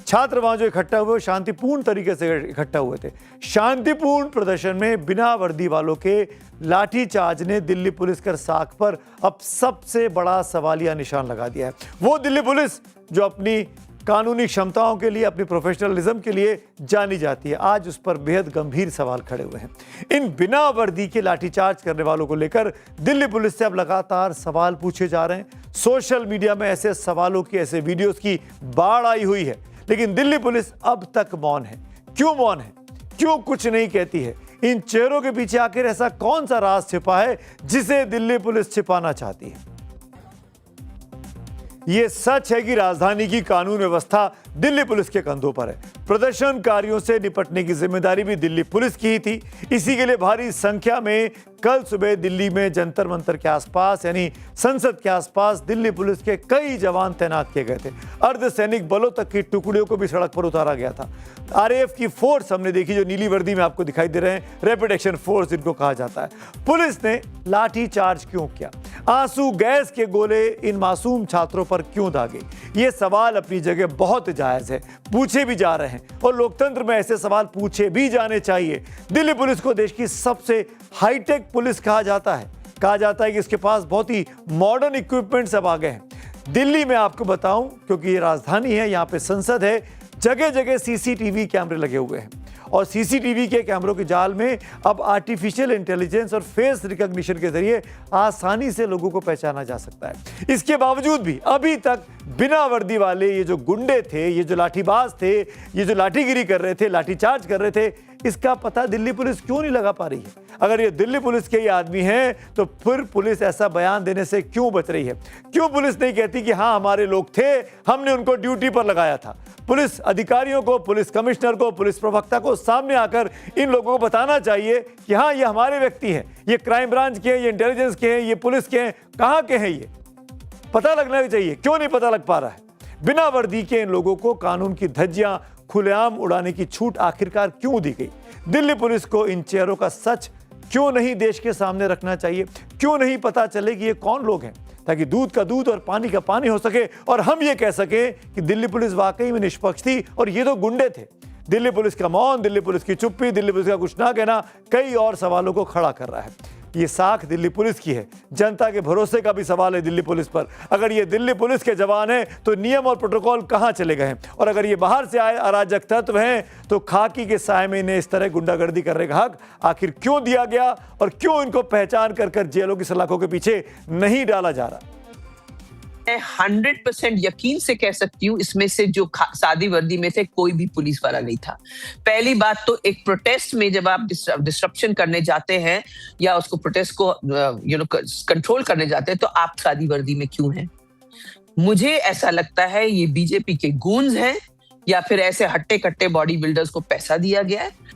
छात्र वहां जो इकट्ठा हुए शांतिपूर्ण तरीके से इकट्ठा हुए थे। शांतिपूर्ण प्रदर्शन में बिना वर्दी वालों के लाठीचार्ज ने दिल्ली पुलिस कर साख पर अब सबसे बड़ा सवालिया निशान लगा दिया है। वो दिल्ली पुलिस जो अपनी कानूनी क्षमताओं के लिए, अपनी प्रोफेशनलिज्म के लिए जानी जाती है, आज उस पर बेहद गंभीर सवाल खड़े हुए हैं। इन बिना वर्दी के लाठीचार्ज करने वालों को लेकर दिल्ली पुलिस से अब लगातार सवाल पूछे जा रहे हैं। सोशल मीडिया में ऐसे सवालों की, ऐसे वीडियोस की बाढ़ आई हुई है, लेकिन दिल्ली पुलिस अब तक मौन है। क्यों मौन है? क्यों कुछ नहीं कहती है? इन चेहरों के पीछे आखिर ऐसा कौन सा राज छिपा है जिसे दिल्ली पुलिस छिपाना चाहती है? ये सच है कि राजधानी की कानून व्यवस्था दिल्ली पुलिस के कंधों पर है। प्रदर्शनकारियों से निपटने की जिम्मेदारी भी दिल्ली पुलिस की ही थी। इसी के लिए भारी संख्या में कल सुबह दिल्ली में जंतर मंतर के आसपास, यानी संसद के आसपास, दिल्ली पुलिस के कई जवान तैनात किए गए थे। अर्धसैनिक बलों तक की टुकड़ियों को भी सड़क पर उतारा गया था। आरएएफ की फोर्स हमने देखी, जो नीली वर्दी में आपको दिखाई दे रहे हैं, रैपिड एक्शन फोर्स जिनको कहा जाता है। पुलिस ने लाठी चार्ज क्यों किया? आंसू गैस के गोले इन मासूम छात्रों पर क्यों दागे? ये सवाल अपनी जगह बहुत जायज है, पूछे भी जा रहे हैं और लोकतंत्र में ऐसे सवाल पूछे भी जाने चाहिए। दिल्ली पुलिस को देश की सबसे हाईटेक पुलिस कहा जाता है। कहा जाता है कि इसके पास बहुत ही मॉडर्न इक्विपमेंट्स अब आ गए हैं। दिल्ली में आपको बताऊं, क्योंकि ये राजधानी है, यहाँ पे संसद है, जगह जगह सीसीटीवी कैमरे लगे हुए हैं और सीसीटीवी के कैमरों के जाल में अब आर्टिफिशियल इंटेलिजेंस और फेस रिकॉग्निशन के जरिए आसानी से लोगों को पहचाना जा सकता है। इसके बावजूद भी अभी तक बिना वर्दी वाले ये जो गुंडे थे, ये जो लाठीबाज थे, ये जो लाठीगिरी कर रहे थे, लाठीचार्ज कर रहे थे, इसका पता दिल्ली पुलिस क्यों नहीं लगा पा रही है? अगर ये दिल्ली पुलिस के ही आदमी हैं तो फिर पुलिस ऐसा बयान देने से क्यों बच रही है? क्यों पुलिस नहीं कहती कि हाँ, हमारे लोग थे, हमने उनको ड्यूटी पर लगाया था? पुलिस अधिकारियों को, पुलिस कमिश्नर को, पुलिस प्रवक्ता को सामने आकर इन लोगों को बताना चाहिए कि हाँ, ये हमारे व्यक्ति हैं, ये क्राइम ब्रांच के हैं, ये इंटेलिजेंस के हैं, ये पुलिस के हैं, कहाँ के हैं, ये पता लगना चाहिए। क्यों नहीं पता लग पा रहा है? बिना वर्दी के इन लोगों को कानून की धज्जियां खुलेआम उड़ाने की छूट आखिरकार क्यों दी गई? दिल्ली पुलिस को इन चेहरों का सच क्यों नहीं देश के सामने रखना चाहिए? क्यों नहीं पता चले कि ये कौन लोग हैं, ताकि दूध का दूध और पानी का पानी हो सके और हम ये कह सके कि दिल्ली पुलिस वाकई में निष्पक्ष थी और ये तो गुंडे थे। दिल्ली पुलिस का मौन, दिल्ली पुलिस की चुप्पी, दिल्ली पुलिस का कुछ ना कहना कई और सवालों को खड़ा कर रहा है। ये साख दिल्ली पुलिस की है। जनता के भरोसे का भी सवाल है दिल्ली पुलिस पर। अगर ये दिल्ली पुलिस के जवान हैं तो नियम और प्रोटोकॉल कहां चले गए हैं? और अगर ये बाहर से आए अराजक तत्व हैं तो खाकी के साए में इन्हें इस तरह गुंडागर्दी करने का हक आखिर क्यों दिया गया और क्यों इनको पहचान कर जेलों की सलाखों के पीछे नहीं डाला जा रहा? मैं 100% यकीन से कह सकती हूँ, इसमें से जो सादी वर्दी में थे कोई भी पुलिस वाला नहीं था। पहली बात तो, एक प्रोटेस्ट में जब आप डिस्ट्रप्शन करने जाते हैं या उसको प्रोटेस्ट को कंट्रोल करने जाते हैं तो आप सादी वर्दी में क्यों हैं? मुझे ऐसा लगता है ये बीजेपी के गूंज हैं या फिर ऐसे हट्टे कट्टे बॉडी बिल्डर्स को पैसा दिया गया है।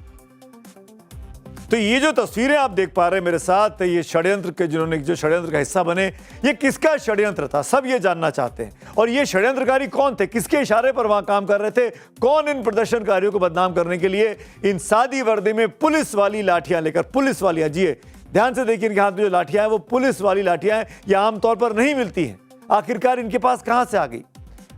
तो ये जो तस्वीरें आप देख पा रहे हैं मेरे साथ, ये षड्यंत्र के, जिन्होंने जो षड्यंत्र का हिस्सा बने, ये किसका षड्यंत्र था? सब ये जानना चाहते हैं। और ये षड्यंत्रकारी कौन थे? किसके इशारे पर वहां काम कर रहे थे? कौन इन प्रदर्शनकारियों को बदनाम करने के लिए इन सादी वर्दी में पुलिस वाली लाठियां लेकर, पुलिस वाली, जी ध्यान से देखिए, इनके हाथ में जो लाठियां हैं वो पुलिस वाली लाठियां हैं। ये आमतौर पर नहीं मिलती हैं। आखिरकार इनके पास कहां से आ गई?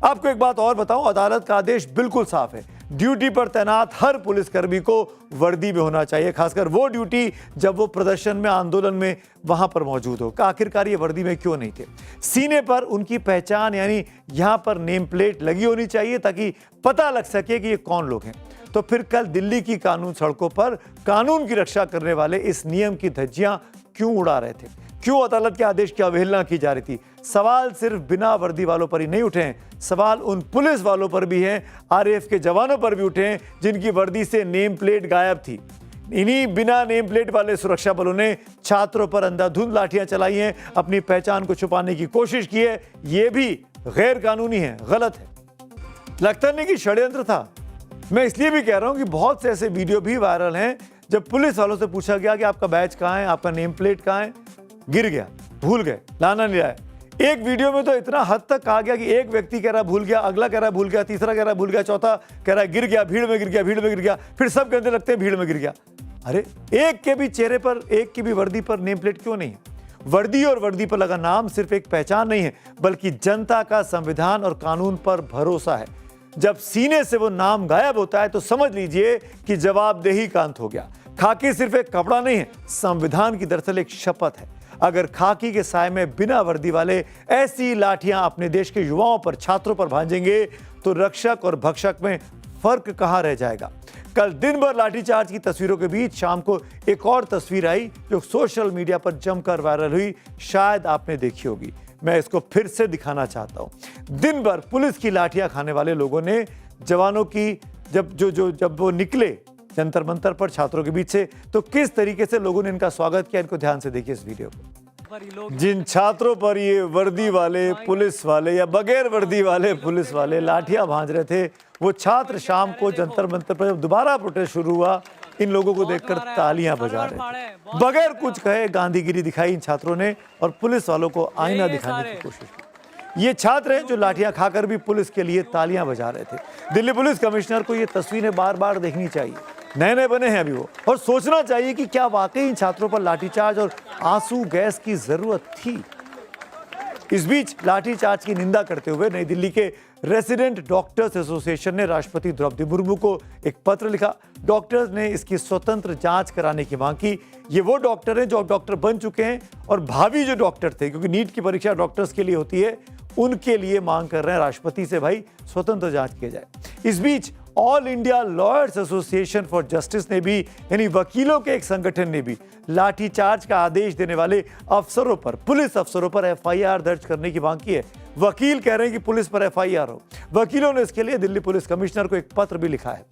आपको एक बात और बताऊं, अदालत का आदेश बिल्कुल साफ है। ड्यूटी पर तैनात हर पुलिसकर्मी को वर्दी में होना चाहिए, खासकर वो ड्यूटी जब वो प्रदर्शन में, आंदोलन में वहां पर मौजूद हो। आखिरकार ये वर्दी में क्यों नहीं थे? सीने पर उनकी पहचान, यानी यहां पर नेम प्लेट लगी होनी चाहिए ताकि पता लग सके कि ये कौन लोग हैं। तो फिर कल दिल्ली की कानून सड़कों पर कानून की रक्षा करने वाले इस नियम की धज्जियां क्यों उड़ा रहे थे? क्यों अदालत के आदेश की अवहेलना की जा रही थी? सवाल सिर्फ बिना वर्दी वालों पर ही नहीं उठे हैं, सवाल उन पुलिस वालों पर भी हैं, आरएएफ के जवानों पर भी उठे हैं जिनकी वर्दी से नेम प्लेट गायब थी। इन्हीं बिना नेम प्लेट वाले सुरक्षा बलों ने छात्रों पर अंधाधुंध लाठियां चलाई हैं, अपनी पहचान को छुपाने की कोशिश की है। ये भी गैर कानूनी है, गलत है। लगता नहीं कि षड्यंत्र था। मैं इसलिए भी कह रहा हूं कि बहुत से ऐसे वीडियो भी वायरल हैं जब पुलिस वालों से पूछा गया कि आपका बैच कहाँ है, आपका नेम प्लेट कहाँ है, गिर गया, भूल गए, लाना नहीं आया। एक वीडियो में तो इतना हद तक कहा गया कि एक व्यक्ति कह रहा भूल गया, अगला कह रहा भूल गया, तीसरा कह रहा भूल गया, चौथा कह रहा गिर गया, भीड़ में गिर गया, भीड़ में गिर गया, फिर सब कहने लगते हैं भीड़ में गिर गया। अरे एक के भी चेहरे पर, एक की भी वर्दी पर नेम प्लेट क्यों नहीं है? वर्दी और वर्दी पर लगा नाम सिर्फ एक पहचान नहीं है, बल्कि जनता का संविधान और कानून पर भरोसा है। जब सीने से वो नाम गायब होता है तो समझ लीजिए कि जवाबदेही का अंत हो गया। खाकी सिर्फ एक कपड़ा नहीं है, संविधान की दरअसल एक शपथ है। अगर खाकी के साए में बिना वर्दी वाले ऐसी लाठियां अपने देश के युवाओं पर, छात्रों पर भांजेंगे तो रक्षक और भक्षक में फर्क कहां रह जाएगा। कल दिन भर लाठीचार्ज की तस्वीरों के बीच शाम को एक और तस्वीर आई जो सोशल मीडिया पर जमकर वायरल हुई, शायद आपने देखी होगी। मैं इसको फिर से दिखाना चाहता हूं। दिन भर पुलिस की लाठियां खाने वाले लोगों ने जवानों की जब वो निकले जंतर मंतर पर छात्रों के बीच से, तो किस तरीके से लोगों ने इनका स्वागत किया, इनको ध्यान से देखिए इस वीडियो को। जिन छात्रों पर ये वर्दी वाले पुलिस वाले या बगैर वर्दी वाले पुलिस वाले लाठियां भांज रहे थे, वो छात्र शाम को जंतर मंतर पर जब दोबारा प्रोटेस्ट शुरू हुआ, इन लोगों को देखकर तालियां बजा रहे थे। बगैर कुछ कहे गांधीगिरी दिखाई इन छात्रों ने और पुलिस वालों को आईना दिखाने की कोशिश की। ये छात्र हैं जो लाठियां खाकर भी पुलिस के लिए तालियां बजा रहे थे। दिल्ली पुलिस कमिश्नर को ये तस्वीरें बार बार देखनी चाहिए। नए नए बने हैं अभी वो, और सोचना चाहिए कि क्या वाकई इन छात्रों पर लाठीचार्ज और आंसू गैस की जरूरत थी। इस बीच लाठीचार्ज की निंदा करते हुए नई दिल्ली के रेसिडेंट डॉक्टर्स एसोसिएशन ने राष्ट्रपति द्रौपदी मुर्मू को एक पत्र लिखा। डॉक्टर्स ने इसकी स्वतंत्र जांच कराने की मांग की। ये वो डॉक्टर हैं जो अब डॉक्टर बन चुके हैं और भावी जो डॉक्टर थे, क्योंकि नीट की परीक्षा डॉक्टर्स के लिए होती है, उनके लिए मांग कर रहे हैं राष्ट्रपति से, भाई स्वतंत्र जांच किया जाए। इस बीच All India Lawyers Association for Justice ने भी, यानी वकीलों के एक संगठन ने भी लाठीचार्ज का आदेश देने वाले अफसरों पर, पुलिस अफसरों पर एफआईआर दर्ज करने की मांग की है। वकील कह रहे हैं कि पुलिस पर एफआईआर हो। वकीलों ने इसके लिए दिल्ली पुलिस कमिश्नर को एक पत्र भी लिखा है।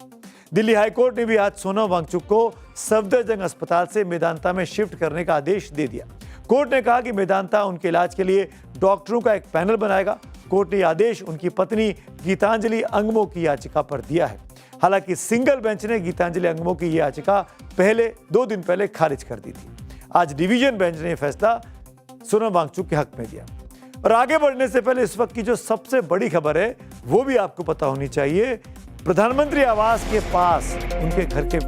दिल्ली हाईकोर्ट ने भी आज सोनम वांगचुक को सफदरजंग अस्पताल से मेदांता में शिफ्ट करने का आदेश दे दिया। कोर्ट ने कहा कि मेदांता उनके इलाज के लिए डॉक्टरों का एक पैनल बनाएगा। कोर्ट ने आदेश उनकी पत्नी गीतांजलि अंगमो की याचिका पर दिया है। हालांकि सिंगल बेंच ने गीतांजलि अंगमो की याचिका 2 दिन पहले खारिज कर दी थी। आज डिवीजन बेंच ने फैसला सोनम वांगचुक के हक में दिया। और आगे बढ़ने से पहले इस वक्त की जो सबसे बड़ी खबर है वो भी आपको पता होनी चाहिए। प्रधानमंत्री आवास के पास, उनके घर के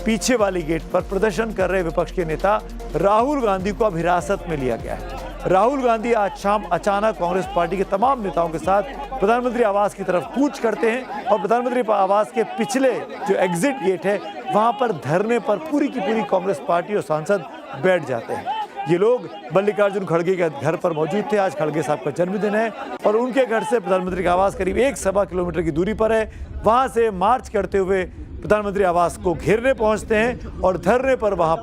पीछे वाली गेट पर प्रदर्शन कर रहे विपक्ष के नेता राहुल गांधी को अब हिरासत में लिया गया है। राहुल गांधी आज शाम अचानक कांग्रेस पार्टी के तमाम नेताओं के साथ प्रधानमंत्री आवास की तरफ कूच करते हैं और प्रधानमंत्री आवास के पिछले जो एग्जिट गेट है वहां पर धरने पर पूरी की पूरी कांग्रेस पार्टी और सांसद बैठ जाते हैं। ये लोग मल्लिकार्जुन खड़गे के घर पर मौजूद थे। आज खड़गे साहब का जन्मदिन है और उनके घर से प्रधानमंत्री का आवास करीब 1.25 किलोमीटर की दूरी पर है। वहां से मार्च करते हुए प्रधानमंत्री आवास को घेरने पहुंचते हैं और धरने पर वहां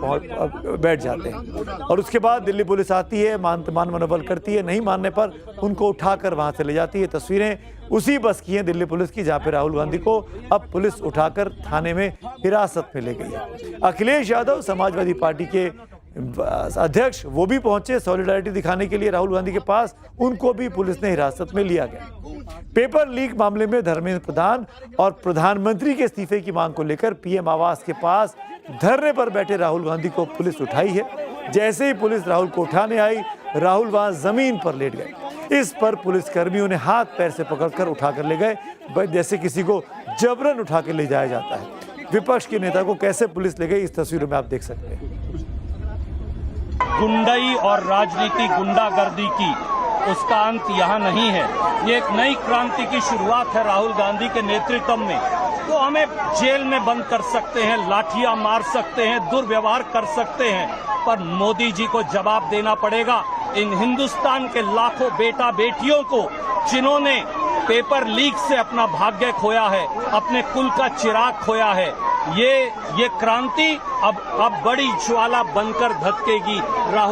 बैठ जाते हैं। और उसके बाद दिल्ली पुलिस आती है, मान मनोबल करती है, नहीं मानने पर उनको उठाकर वहां से ले जाती है। तस्वीरें उसी बस की हैं दिल्ली पुलिस की, जहां पे राहुल गांधी को अब पुलिस उठाकर थाने में हिरासत में ले गई है। अखिलेश यादव समाजवादी पार्टी के अध्यक्ष, वो भी पहुंचे सॉलिडारिटी दिखाने के लिए राहुल गांधी के पास। उनको भी पुलिस ने हिरासत में लिया गया। पेपर लीक मामले में धर्मेंद्र प्रधान और प्रधानमंत्री के इस्तीफे की मांग को लेकर पीएम आवास के पास धरने पर बैठे राहुल गांधी को पुलिस उठाई है। जैसे ही पुलिस राहुल को उठाने आई, राहुल वहां जमीन पर लेट गए। इस पर पुलिस कर्मियों ने हाथ पैर से पकड़कर उठाकर ले गए, जैसे किसी को जबरन उठा के ले जाया जाता है। विपक्ष के नेता को कैसे पुलिस ले गई, इस तस्वीरों में आप देख सकते हैं। गुंडाई और राजनीति गुंडागर्दी की, उसका अंत यहाँ नहीं है। ये एक नई क्रांति की शुरुआत है राहुल गांधी के नेतृत्व में। वो हमें जेल में बंद कर सकते हैं, लाठियां मार सकते हैं, दुर्व्यवहार कर सकते हैं, पर मोदी जी को जवाब देना पड़ेगा इन हिंदुस्तान के लाखों बेटा बेटियों को जिन्होंने पेपर लीक से अपना भाग्य खोया है, अपने कुल का चिराग खोया है। ये क्रांति अब बड़ी ज्वाला बनकर धधकेगी। राहुल